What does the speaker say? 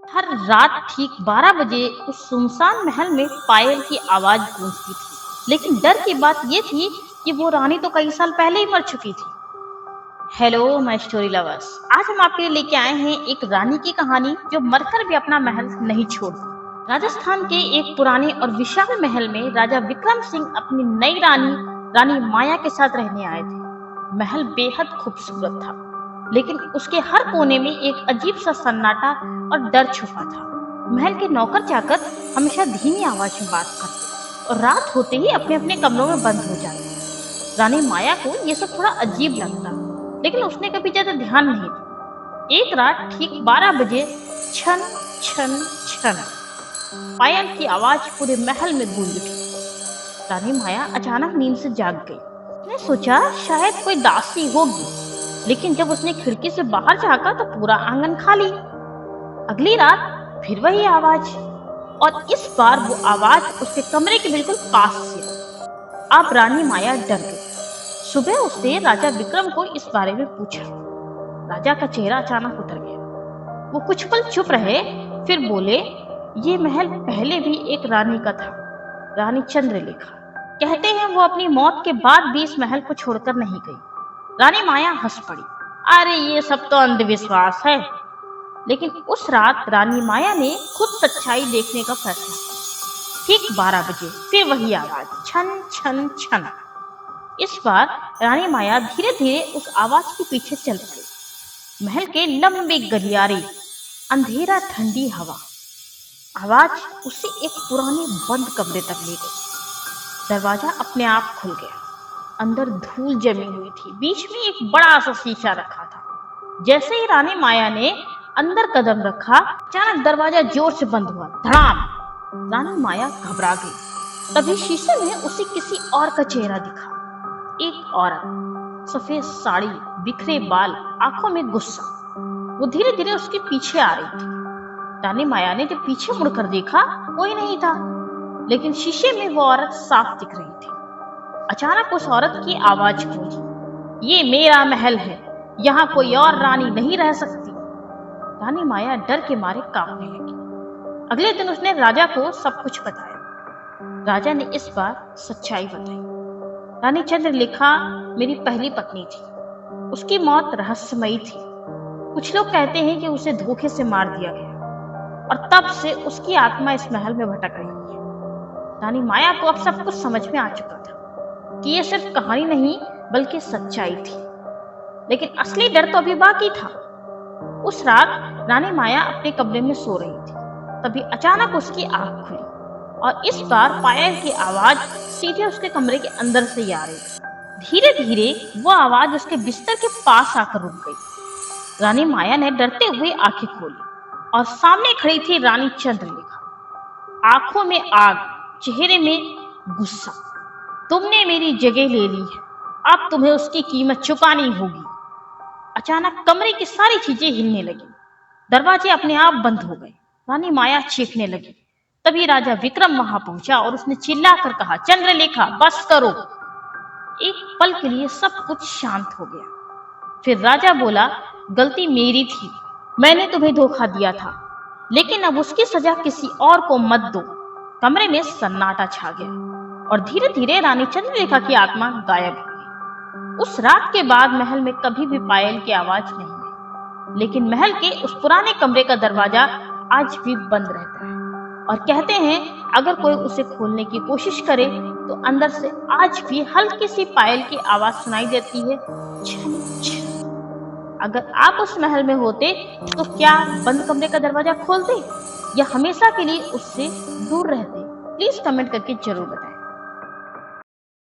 हर रात ठीक 12 बजे उस सुनसान महल में पायल की आवाज गूंजती थी। लेकिन डर की बात ये थी कि वो रानी तो कई साल पहले ही मर चुकी थी। हेलो माय स्टोरी लवर्स, आज हम आपके लिए लेके आए हैं एक रानी की कहानी जो मरकर भी अपना महल नहीं छोड़ती। राजस्थान के एक पुराने और विशाल महल में राजा विक्रम सिंह अपनी नई रानी रानी माया के साथ रहने आए थे। महल बेहद खूबसूरत था, लेकिन उसके हर कोने में एक अजीब सा सन्नाटा और डर छुपा था। महल के नौकर चाकर हमेशा धीमी आवाज में बात करते और रात होते ही अपने अपने कमरों में बंद हो जाते। रानी माया को ये सब थोड़ा अजीब लगता, लेकिन उसने कभी ज्यादा ध्यान नहीं दिया। एक रात ठीक 12 बजे छन छन छन पायल की आवाज पूरे महल में गूंज उठी। रानी माया अचानक नींद से जाग गई। उसने सोचा शायद कोई दासी होगी, लेकिन जब उसने खिड़की से बाहर झांका तो पूरा आंगन खाली। अगली रात फिर वही आवाज, और इस बार वो आवाज उसके कमरे के बिल्कुल पास से। अब रानी माया डर गई। सुबह उसने राजा विक्रम को इस बारे में पूछा। राजा का चेहरा अचानक उतर गया। वो कुछ पल चुप रहे, फिर बोले, ये महल पहले भी एक रानी का था, रानी चंद्रलेखा। कहते हैं वो अपनी मौत के बाद भी इस महल को छोड़कर नहीं गई। रानी माया हंस पड़ी। अरे ये सब तो अंधविश्वास है। लेकिन उस रात रानी माया ने खुद सच्चाई देखने का फैसला किया। ठीक 12 बजे फिर वही आवाज, छन छन छन। इस बार रानी माया धीरे धीरे उस आवाज के पीछे चल पड़ी। महल के लंबे गलियारे, अंधेरा, ठंडी हवा। आवाज उसे एक पुराने बंद कमरे तक ले गई। दरवाजा अपने आप खुल गया। अंदर धूल जमी हुई थी। बीच में एक बड़ा सा शीशा रखा था। जैसे ही रानी माया ने अंदर कदम रखा, अचानक दरवाजा जोर से बंद हुआ। धड़ाम! रानी माया घबरा गई। तभी शीशे में उसे किसी और का चेहरा दिखा। एक औरत, सफेद साड़ी, बिखरे बाल, आंखों में गुस्सा। वो धीरे धीरे उसके पीछे आ रही थी। रानी माया ने जब पीछे मुड़कर देखा, कोई नहीं था, लेकिन शीशे में वो औरत साफ दिख रही थी। अचानक उस औरत की आवाज गूंजी, ये मेरा महल है, यहाँ कोई और रानी नहीं रह सकती। रानी माया डर के मारे कांपने लगी। अगले दिन उसने राजा को सब कुछ बताया। राजा ने इस बार सच्चाई बताई। रानी चंद्रलेखा मेरी पहली पत्नी थी। उसकी मौत रहस्यमयी थी। कुछ लोग कहते हैं कि उसे धोखे से मार दिया गया, और तब से उसकी आत्मा इस महल में भटक रही है। रानी माया को अब सब कुछ समझ में आ चुका था कि यह सिर्फ कहानी नहीं बल्कि सच्चाई थी। लेकिन असली डर तो अभी बाकी था। उस रात रानी माया अपने कमरे में सो रही थी। तभी अचानक उसकी आंख खुली, और इस बार पायल की आवाज सीधे उसके कमरे के अंदर से ही आ रही थी। धीरे धीरे वो आवाज उसके बिस्तर के पास आकर रुक गई। रानी माया ने डरते हुए आंखें खोली, और सामने खड़ी थी रानी चंद्रलेखा। आंखों में आग, चेहरे में गुस्सा। तुमने मेरी जगह ले ली है, अब तुम्हें उसकी कीमत चुकानी होगी। अचानक कमरे की सारी चीजें हिलने लगी। दरवाजे अपने आप बंद हो गए। रानी माया चीखने लगी। तभी राजा विक्रम वहां पहुंचा और उसने चिल्लाकर कहा, चंद्रलेखा बस करो। एक पल के लिए सब कुछ शांत हो गया। फिर राजा बोला, गलती मेरी थी, मैंने तुम्हें धोखा दिया था, लेकिन अब उसकी सजा किसी और को मत दो। कमरे में सन्नाटा छा गया, और धीरे धीरे रानी चंद्रलेखा की आत्मा गायब हो गई। उस रात के बाद महल में कभी भी पायल की आवाज नहीं आई, लेकिन महल के उस पुराने कमरे का दरवाजा आज भी बंद रहता है। और कहते हैं अगर कोई उसे खोलने की कोशिश करे तो अंदर से आज भी हल्की सी पायल की आवाज सुनाई देती है, छन छन। अगर आप उस महल में होते तो क्या बंद कमरे का दरवाजा खोलते, या हमेशा के लिए उससे दूर रहते? प्लीज कमेंट करके जरूर बताएं।